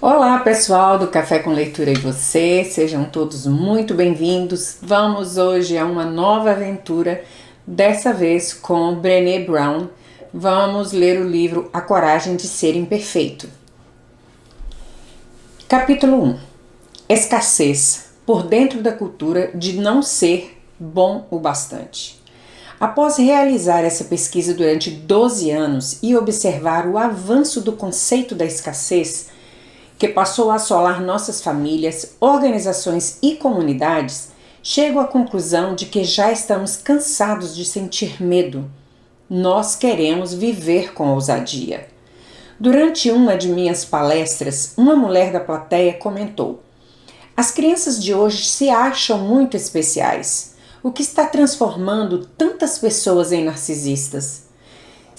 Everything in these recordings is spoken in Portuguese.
Olá pessoal do Café com Leitura e você, sejam todos muito bem-vindos. Vamos hoje a uma nova aventura, dessa vez com Brené Brown. Vamos ler o livro A Coragem de Ser Imperfeito. Capítulo 1. Escassez, por dentro da cultura de não ser bom o bastante. Após realizar essa pesquisa durante 12 anos e observar o avanço do conceito da escassez, que passou a assolar nossas famílias, organizações e comunidades, chego à conclusão de que já estamos cansados de sentir medo. Nós queremos viver com ousadia. Durante uma de minhas palestras, uma mulher da plateia comentou: "As crianças de hoje se acham muito especiais, o que está transformando tantas pessoas em narcisistas.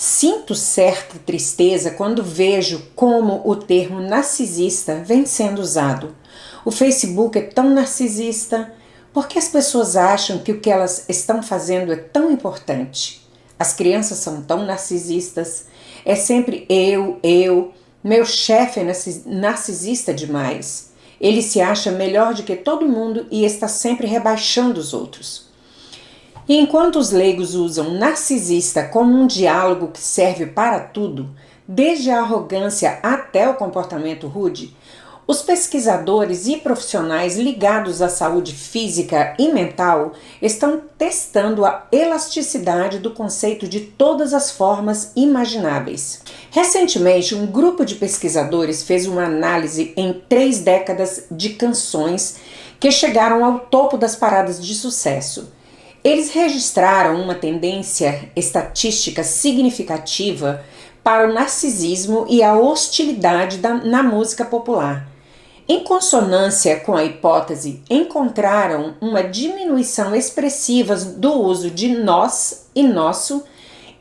Sinto certa tristeza quando vejo como o termo narcisista vem sendo usado. O Facebook é tão narcisista porque as pessoas acham que o que elas estão fazendo é tão importante. As crianças são tão narcisistas. É sempre eu. Meu chefe é narcisista demais. Ele se acha melhor do que todo mundo e está sempre rebaixando os outros." E enquanto os leigos usam narcisista como um diálogo que serve para tudo, desde a arrogância até o comportamento rude, os pesquisadores e profissionais ligados à saúde física e mental estão testando a elasticidade do conceito de todas as formas imagináveis. Recentemente, um grupo de pesquisadores fez uma análise em 3 décadas de canções que chegaram ao topo das paradas de sucesso. Eles registraram uma tendência estatística significativa para o narcisismo e a hostilidade na música popular. Em consonância com a hipótese, encontraram uma diminuição expressiva do uso de nós e nosso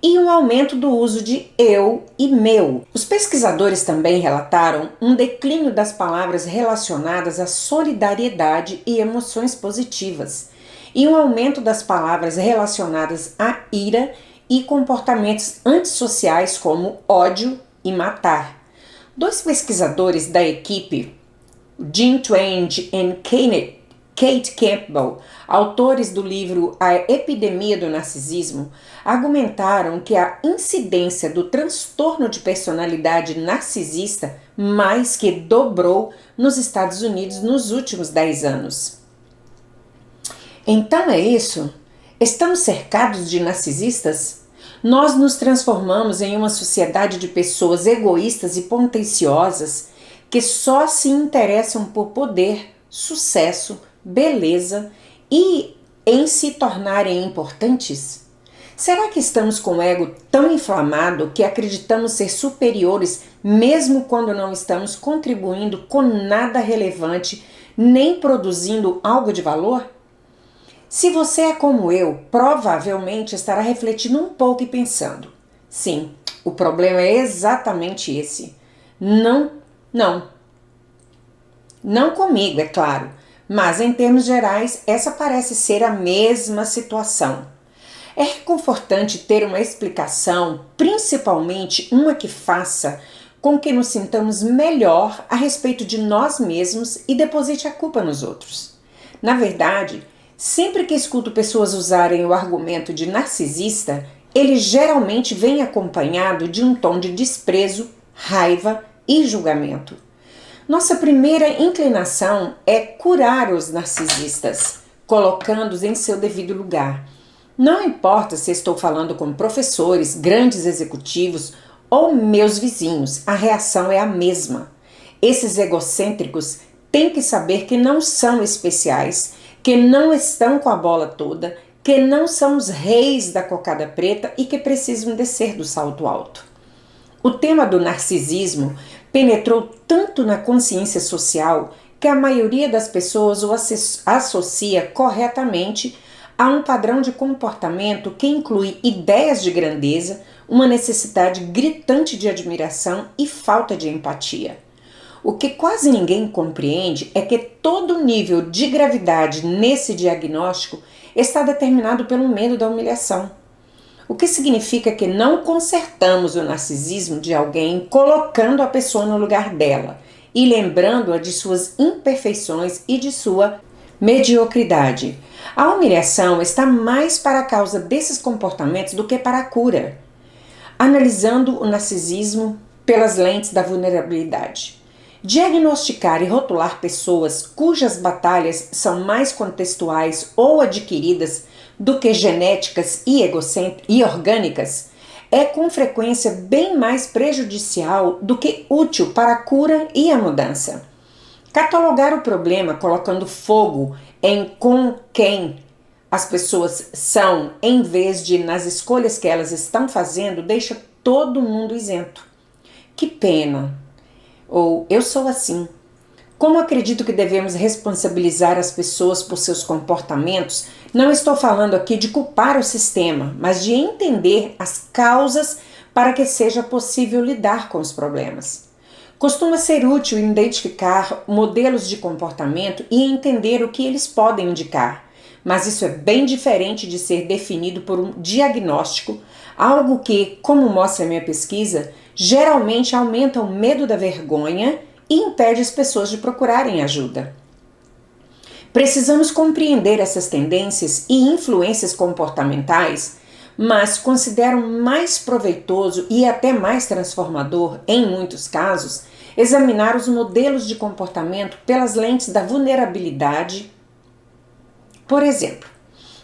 e um aumento do uso de eu e meu. Os pesquisadores também relataram um declínio das palavras relacionadas à solidariedade e emoções positivas, e um aumento das palavras relacionadas à ira e comportamentos antissociais como ódio e matar. 2 pesquisadores da equipe, Jim Twenge e Kate Campbell, autores do livro A Epidemia do Narcisismo, argumentaram que a incidência do transtorno de personalidade narcisista mais que dobrou nos Estados Unidos nos últimos 10 anos. Então é isso? Estamos cercados de narcisistas? Nós nos transformamos em uma sociedade de pessoas egoístas e potenciosas que só se interessam por poder, sucesso, beleza e em se tornarem importantes? Será que estamos com o ego tão inflamado que acreditamos ser superiores mesmo quando não estamos contribuindo com nada relevante nem produzindo algo de valor? Se você é como eu, provavelmente estará refletindo um pouco e pensando: sim, o problema é exatamente esse. Não comigo, é claro, mas em termos gerais, essa parece ser a mesma situação. É reconfortante ter uma explicação, principalmente uma que faça com que nos sintamos melhor a respeito de nós mesmos e deposite a culpa nos outros. Na verdade, sempre que escuto pessoas usarem o argumento de narcisista, ele geralmente vem acompanhado de um tom de desprezo, raiva e julgamento. Nossa primeira inclinação é curar os narcisistas, colocando-os em seu devido lugar. Não importa se estou falando com professores, grandes executivos ou meus vizinhos, a reação é a mesma. Esses egocêntricos têm que saber que não são especiais, que não estão com a bola toda, que não são os reis da cocada preta e que precisam descer do salto alto. O tema do narcisismo penetrou tanto na consciência social que a maioria das pessoas o associa corretamente a um padrão de comportamento que inclui ideias de grandeza, uma necessidade gritante de admiração e falta de empatia. O que quase ninguém compreende é que todo o nível de gravidade nesse diagnóstico está determinado pelo medo da humilhação. O que significa que não consertamos o narcisismo de alguém colocando a pessoa no lugar dela, e lembrando-a de suas imperfeições e de sua mediocridade. A humilhação está mais para a causa desses comportamentos do que para a cura. Analisando o narcisismo pelas lentes da vulnerabilidade. Diagnosticar e rotular pessoas cujas batalhas são mais contextuais ou adquiridas do que genéticas e orgânicas é com frequência bem mais prejudicial do que útil para a cura e a mudança. Catalogar o problema colocando fogo em com quem as pessoas são, em vez de nas escolhas que elas estão fazendo, deixa todo mundo isento. Que pena! Ou eu sou assim. Como acredito que devemos responsabilizar as pessoas por seus comportamentos, não estou falando aqui de culpar o sistema, mas de entender as causas para que seja possível lidar com os problemas. Costuma ser útil identificar modelos de comportamento e entender o que eles podem indicar, mas isso é bem diferente de ser definido por um diagnóstico, algo que, como mostra a minha pesquisa, geralmente aumenta o medo da vergonha e impede as pessoas de procurarem ajuda. Precisamos compreender essas tendências e influências comportamentais, mas considero mais proveitoso e até mais transformador, em muitos casos, examinar os modelos de comportamento pelas lentes da vulnerabilidade. Por exemplo,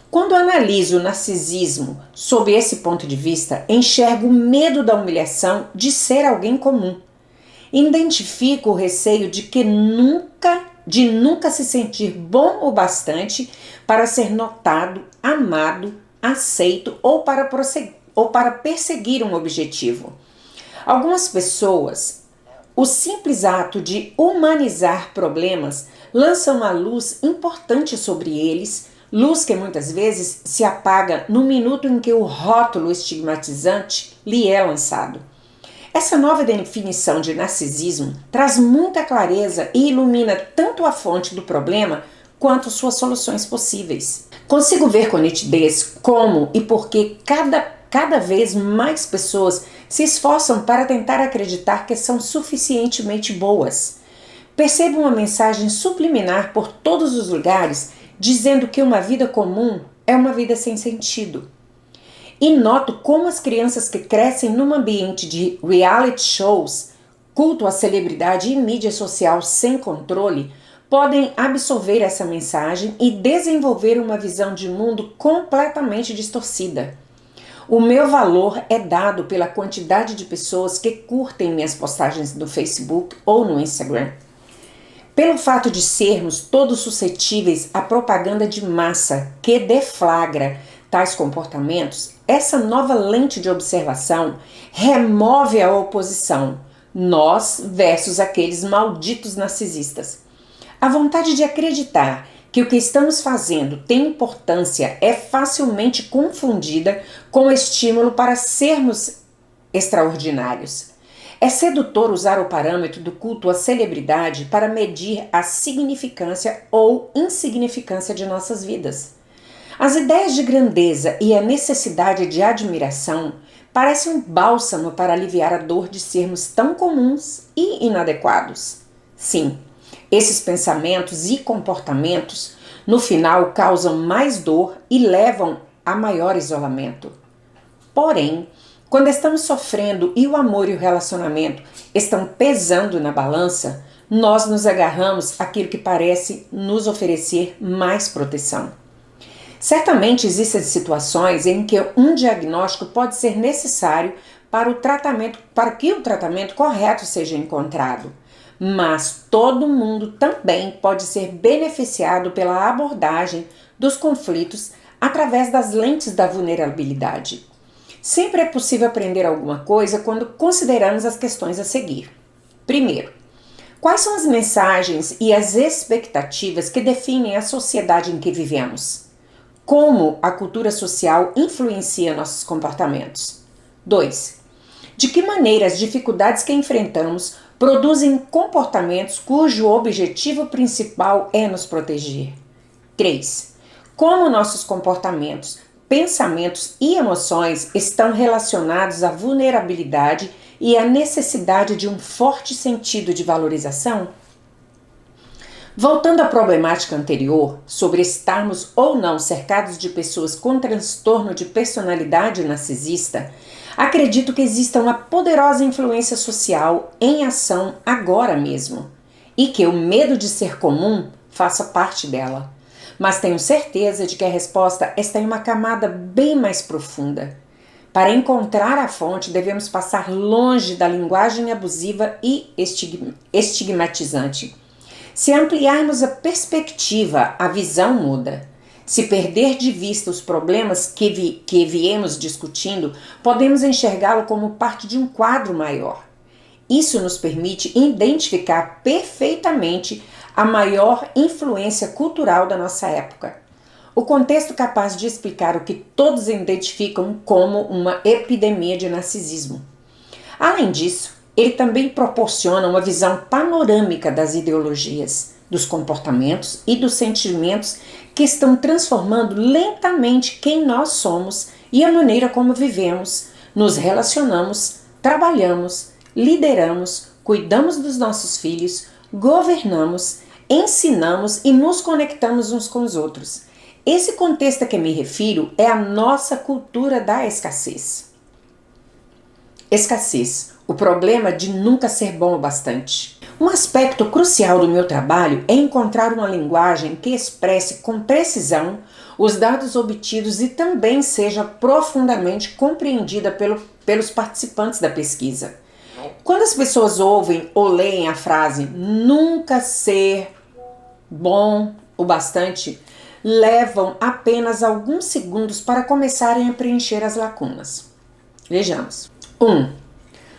quando analiso o narcisismo sob esse ponto de vista, enxergo o medo da humilhação de ser alguém comum. Identifico o receio de nunca se sentir bom o bastante para ser notado, amado, aceito ou para perseguir um objetivo. Algumas pessoas, o simples ato de humanizar problemas lança uma luz importante sobre eles, luz que muitas vezes se apaga no minuto em que o rótulo estigmatizante lhe é lançado. Essa nova definição de narcisismo traz muita clareza e ilumina tanto a fonte do problema quanto suas soluções possíveis. Consigo ver com nitidez como e por que cada vez mais pessoas se esforçam para tentar acreditar que são suficientemente boas. Percebo uma mensagem subliminar por todos os lugares dizendo que uma vida comum é uma vida sem sentido. E noto como as crianças que crescem num ambiente de reality shows, culto à celebridade e mídia social sem controle, podem absorver essa mensagem e desenvolver uma visão de mundo completamente distorcida. O meu valor é dado pela quantidade de pessoas que curtem minhas postagens no Facebook ou no Instagram. Pelo fato de sermos todos suscetíveis à propaganda de massa que deflagra tais comportamentos, essa nova lente de observação remove a oposição, nós versus aqueles malditos narcisistas. A vontade de acreditar que o que estamos fazendo tem importância é facilmente confundida com o estímulo para sermos extraordinários. É sedutor usar o parâmetro do culto à celebridade para medir a significância ou insignificância de nossas vidas. As ideias de grandeza e a necessidade de admiração parecem um bálsamo para aliviar a dor de sermos tão comuns e inadequados. Sim, esses pensamentos e comportamentos, no final, causam mais dor e levam a maior isolamento. Porém, quando estamos sofrendo e o amor e o relacionamento estão pesando na balança, nós nos agarramos àquilo que parece nos oferecer mais proteção. Certamente existem situações em que um diagnóstico pode ser necessário para que o tratamento correto seja encontrado, mas todo mundo também pode ser beneficiado pela abordagem dos conflitos através das lentes da vulnerabilidade. Sempre é possível aprender alguma coisa quando consideramos as questões a seguir. Primeiro, quais são as mensagens e as expectativas que definem a sociedade em que vivemos? Como a cultura social influencia nossos comportamentos? 2. De que maneira as dificuldades que enfrentamos produzem comportamentos cujo objetivo principal é nos proteger? 3. Como nossos comportamentos, pensamentos e emoções estão relacionados à vulnerabilidade e a necessidade de um forte sentido de valorização? Voltando à problemática anterior, sobre estarmos ou não cercados de pessoas com transtorno de personalidade narcisista, acredito que exista uma poderosa influência social em ação agora mesmo, e que o medo de ser comum faça parte dela. Mas tenho certeza de que a resposta está em uma camada bem mais profunda. Para encontrar a fonte, devemos passar longe da linguagem abusiva e estigmatizante. Se ampliarmos a perspectiva, a visão muda. Se perder de vista os problemas que viemos discutindo, podemos enxergá-lo como parte de um quadro maior. Isso nos permite identificar perfeitamente a maior influência cultural da nossa época. O contexto capaz de explicar o que todos identificam como uma epidemia de narcisismo. Além disso, ele também proporciona uma visão panorâmica das ideologias, dos comportamentos e dos sentimentos que estão transformando lentamente quem nós somos e a maneira como vivemos, nos relacionamos, trabalhamos, lideramos, cuidamos dos nossos filhos, governamos, ensinamos e nos conectamos uns com os outros. Esse contexto a que me refiro é a nossa cultura da escassez. Escassez, o problema de nunca ser bom o bastante. Um aspecto crucial do meu trabalho é encontrar uma linguagem que expresse com precisão os dados obtidos e também seja profundamente compreendida pelos participantes da pesquisa. Quando as pessoas ouvem ou leem a frase nunca ser bom o bastante, levam apenas alguns segundos para começarem a preencher as lacunas. Vejamos. 1.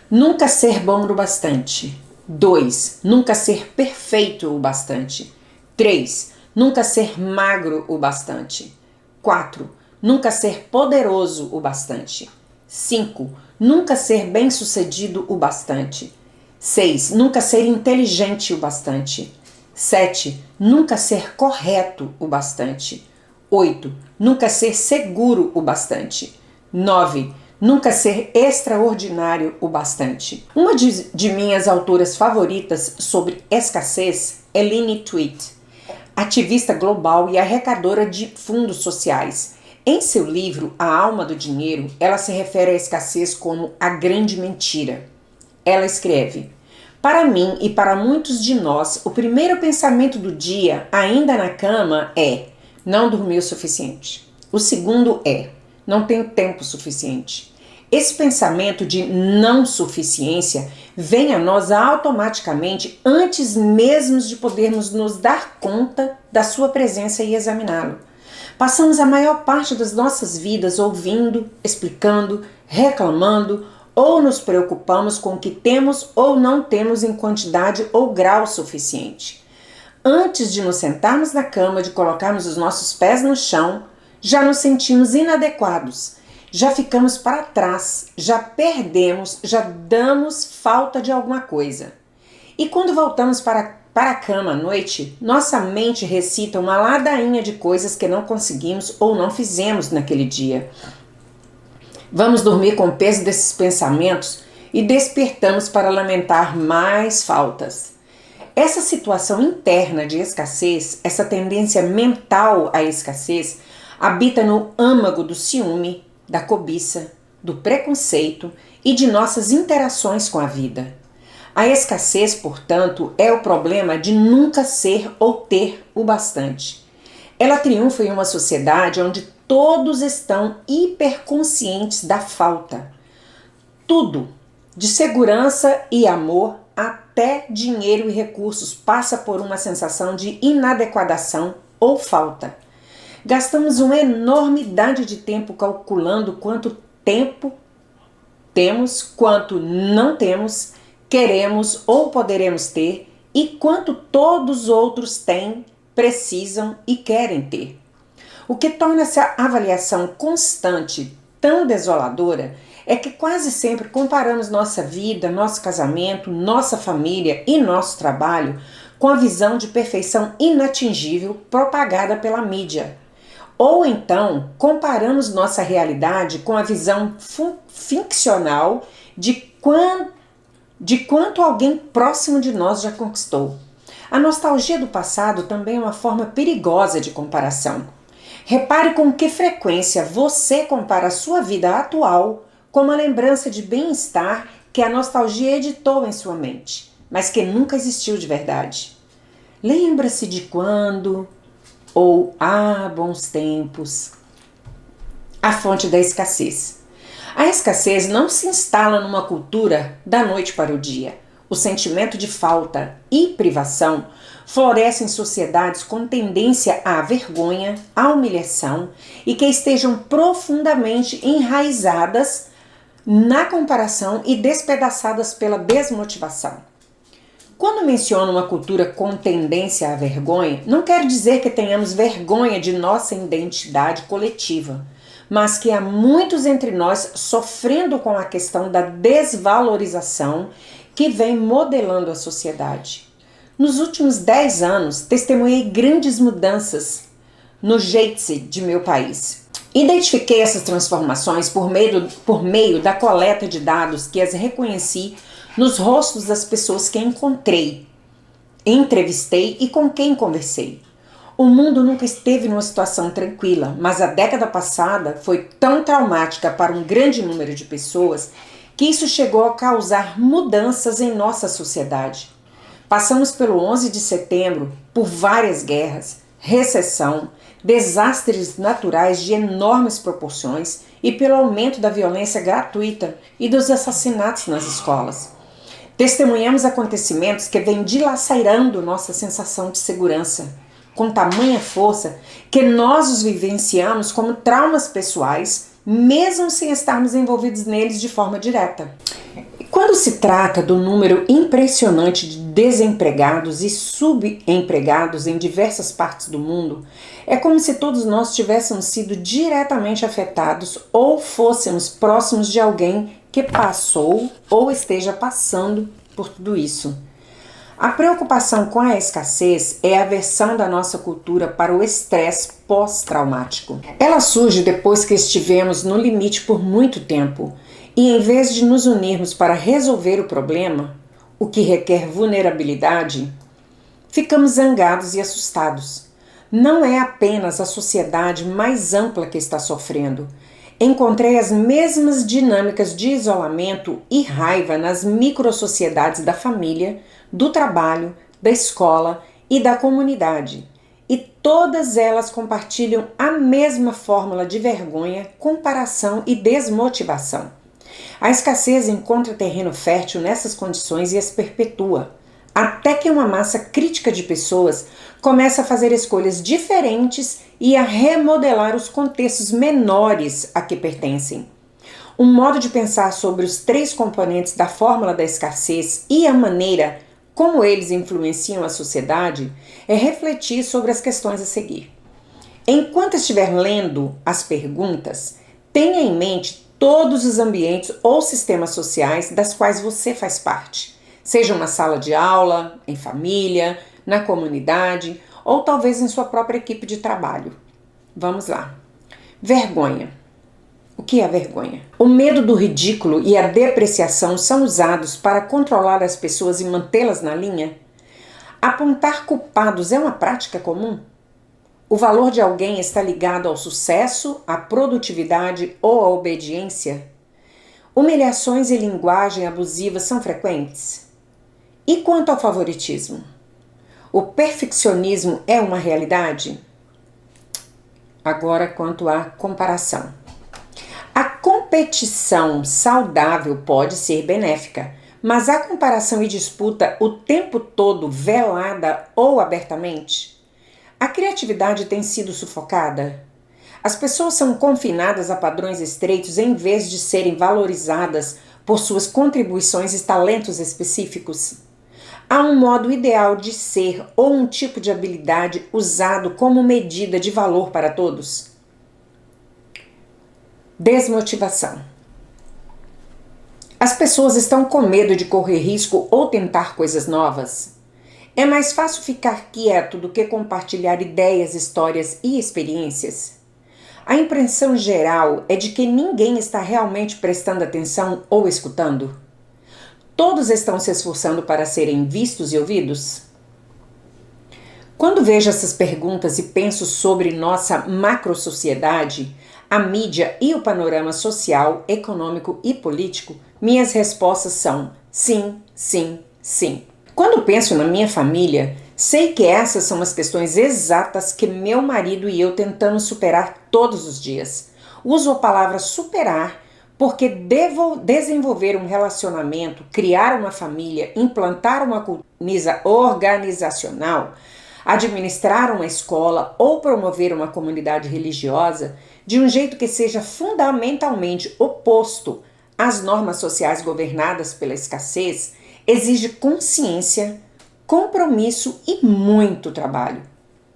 Nunca ser bom o bastante. 2. Nunca ser perfeito o bastante. 3. Nunca ser magro o bastante. 4. Nunca ser poderoso o bastante. 5. Nunca ser bem-sucedido o bastante. 6. Nunca ser inteligente o bastante. 7. Nunca ser correto o bastante. 8. Nunca ser seguro o bastante. 9. Nunca ser extraordinário o bastante. Uma de minhas autoras favoritas sobre escassez é Lynne Tweet, ativista global e arrecadadora de fundos sociais. Em seu livro A Alma do Dinheiro, ela se refere à escassez como a grande mentira. Ela escreve: para mim e para muitos de nós, o primeiro pensamento do dia, ainda na cama, é: não dormi o suficiente. O segundo é: não tenho tempo suficiente. Esse pensamento de não suficiência vem a nós automaticamente antes mesmo de podermos nos dar conta da sua presença e examiná-lo. Passamos a maior parte das nossas vidas ouvindo, explicando, reclamando ou nos preocupamos com o que temos ou não temos em quantidade ou grau suficiente. Antes de nos sentarmos na cama, de colocarmos os nossos pés no chão, já nos sentimos inadequados, já ficamos para trás, já perdemos, já damos falta de alguma coisa. E quando voltamos para a cama à noite, nossa mente recita uma ladainha de coisas que não conseguimos ou não fizemos naquele dia. Vamos dormir com o peso desses pensamentos e despertamos para lamentar mais faltas. Essa situação interna de escassez, essa tendência mental à escassez, habita no âmago do ciúme, da cobiça, do preconceito e de nossas interações com a vida. A escassez, portanto, é o problema de nunca ser ou ter o bastante. Ela triunfa em uma sociedade onde todos estão hiperconscientes da falta. Tudo, de segurança e amor até dinheiro e recursos, passa por uma sensação de inadequação ou falta. Gastamos uma enormidade de tempo calculando quanto tempo temos, quanto não temos, queremos ou poderemos ter e quanto todos os outros têm, precisam e querem ter. O que torna essa avaliação constante tão desoladora é que quase sempre comparamos nossa vida, nosso casamento, nossa família e nosso trabalho com a visão de perfeição inatingível propagada pela mídia. Ou então comparamos nossa realidade com a visão ficcional de quanto alguém próximo de nós já conquistou. A nostalgia do passado também é uma forma perigosa de comparação. Repare com que frequência você compara a sua vida atual com uma lembrança de bem-estar que a nostalgia editou em sua mente, mas que nunca existiu de verdade. Lembra-se de quando? Ou bons tempos. A fonte da escassez. A escassez não se instala numa cultura da noite para o dia. O sentimento de falta e privação floresce em sociedades com tendência à vergonha, à humilhação e que estejam profundamente enraizadas na comparação e despedaçadas pela desmotivação. Quando menciono uma cultura com tendência à vergonha, não quero dizer que tenhamos vergonha de nossa identidade coletiva, mas que há muitos entre nós sofrendo com a questão da desvalorização que vem modelando a sociedade. Nos últimos 10 anos, testemunhei grandes mudanças no jeito de meu país. Identifiquei essas transformações por meio da coleta de dados que as reconheci nos rostos das pessoas que encontrei, entrevistei e com quem conversei. O mundo nunca esteve numa situação tranquila, mas a década passada foi tão traumática para um grande número de pessoas que isso chegou a causar mudanças em nossa sociedade. Passamos pelo 11 de setembro por várias guerras, recessão, desastres naturais de enormes proporções e pelo aumento da violência gratuita e dos assassinatos nas escolas. Testemunhamos acontecimentos que vêm dilacerando nossa sensação de segurança, com tamanha força que nós os vivenciamos como traumas pessoais, mesmo sem estarmos envolvidos neles de forma direta. Quando se trata do número impressionante de desempregados e subempregados em diversas partes do mundo, é como se todos nós tivéssemos sido diretamente afetados ou fôssemos próximos de alguém que passou ou esteja passando por tudo isso. A preocupação com a escassez é a aversão da nossa cultura para o estresse pós-traumático. Ela surge depois que estivemos no limite por muito tempo e, em vez de nos unirmos para resolver o problema, o que requer vulnerabilidade, ficamos zangados e assustados. Não é apenas a sociedade mais ampla que está sofrendo. Encontrei as mesmas dinâmicas de isolamento e raiva nas microsociedades da família, do trabalho, da escola e da comunidade. E todas elas compartilham a mesma fórmula de vergonha, comparação e desmotivação. A escassez encontra terreno fértil nessas condições e as perpetua, até que uma massa crítica de pessoas começa a fazer escolhas diferentes e a remodelar os contextos menores a que pertencem. Um modo de pensar sobre os 3 componentes da fórmula da escassez e a maneira como eles influenciam a sociedade é refletir sobre as questões a seguir. Enquanto estiver lendo as perguntas, tenha em mente todos os ambientes ou sistemas sociais das quais você faz parte, seja uma sala de aula, em família, na comunidade ou talvez em sua própria equipe de trabalho. Vamos lá. Vergonha. O que é vergonha? O medo do ridículo e a depreciação são usados para controlar as pessoas e mantê-las na linha? Apontar culpados é uma prática comum? O valor de alguém está ligado ao sucesso, à produtividade ou à obediência? Humilhações e linguagem abusiva são frequentes? E quanto ao favoritismo? O perfeccionismo é uma realidade? Agora, quanto à comparação. A competição saudável pode ser benéfica, mas a comparação e disputa o tempo todo, velada ou abertamente? A criatividade tem sido sufocada? As pessoas são confinadas a padrões estreitos em vez de serem valorizadas por suas contribuições e talentos específicos? Há um modo ideal de ser ou um tipo de habilidade usado como medida de valor para todos? Desmotivação. As pessoas estão com medo de correr risco ou tentar coisas novas? É mais fácil ficar quieto do que compartilhar ideias, histórias e experiências? A impressão geral é de que ninguém está realmente prestando atenção ou escutando? Todos estão se esforçando para serem vistos e ouvidos? Quando vejo essas perguntas e penso sobre nossa macrosociedade, a mídia e o panorama social, econômico e político, minhas respostas são sim, sim, sim. Quando penso na minha família, sei que essas são as questões exatas que meu marido e eu tentamos superar todos os dias. Uso a palavra superar porque desenvolver um relacionamento, criar uma família, implantar uma cultura organizacional, administrar uma escola ou promover uma comunidade religiosa de um jeito que seja fundamentalmente oposto às normas sociais governadas pela escassez, exige consciência, compromisso e muito trabalho,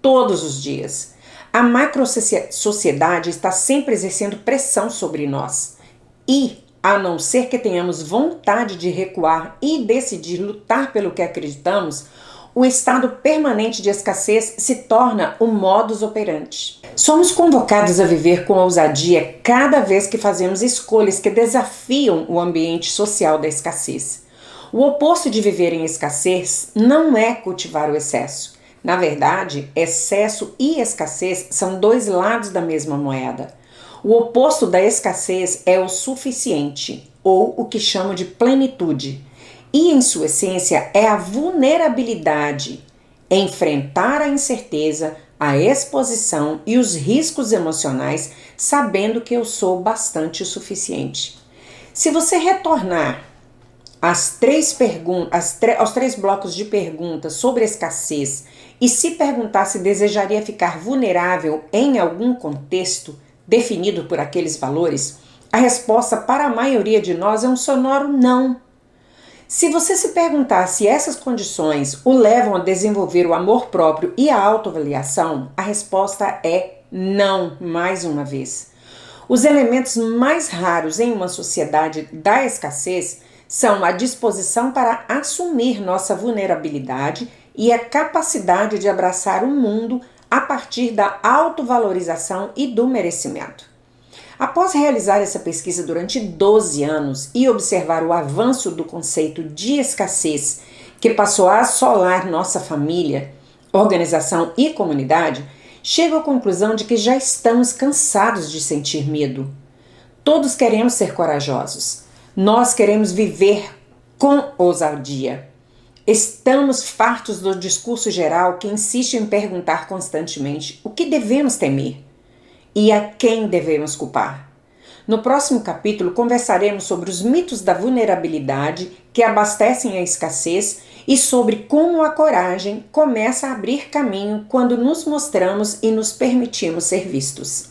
todos os dias. A macrosociedade está sempre exercendo pressão sobre nós e, a não ser que tenhamos vontade de recuar e decidir lutar pelo que acreditamos, o estado permanente de escassez se torna o modus operandi. Somos convocados a viver com ousadia cada vez que fazemos escolhas que desafiam o ambiente social da escassez. O oposto de viver em escassez não é cultivar o excesso. Na verdade, excesso e escassez são dois lados da mesma moeda. O oposto da escassez é o suficiente, ou o que chamo de plenitude. E, em sua essência, é a vulnerabilidade, enfrentar a incerteza, a exposição e os riscos emocionais, sabendo que eu sou bastante o suficiente. Se você retornar aos três blocos de perguntas sobre escassez e se perguntar se desejaria ficar vulnerável em algum contexto definido por aqueles valores, a resposta para a maioria de nós é um sonoro não. Se você se perguntar se essas condições o levam a desenvolver o amor próprio e a autoavaliação, a resposta é não, mais uma vez. Os elementos mais raros em uma sociedade da escassez são a disposição para assumir nossa vulnerabilidade e a capacidade de abraçar o mundo a partir da autovalorização e do merecimento. Após realizar essa pesquisa durante 12 anos e observar o avanço do conceito de escassez, que passou a assolar nossa família, organização e comunidade, chego à conclusão de que já estamos cansados de sentir medo. Todos queremos ser corajosos. Nós queremos viver com ousadia. Estamos fartos do discurso geral que insiste em perguntar constantemente o que devemos temer e a quem devemos culpar. No próximo capítulo conversaremos sobre os mitos da vulnerabilidade que abastecem a escassez e sobre como a coragem começa a abrir caminho quando nos mostramos e nos permitimos ser vistos.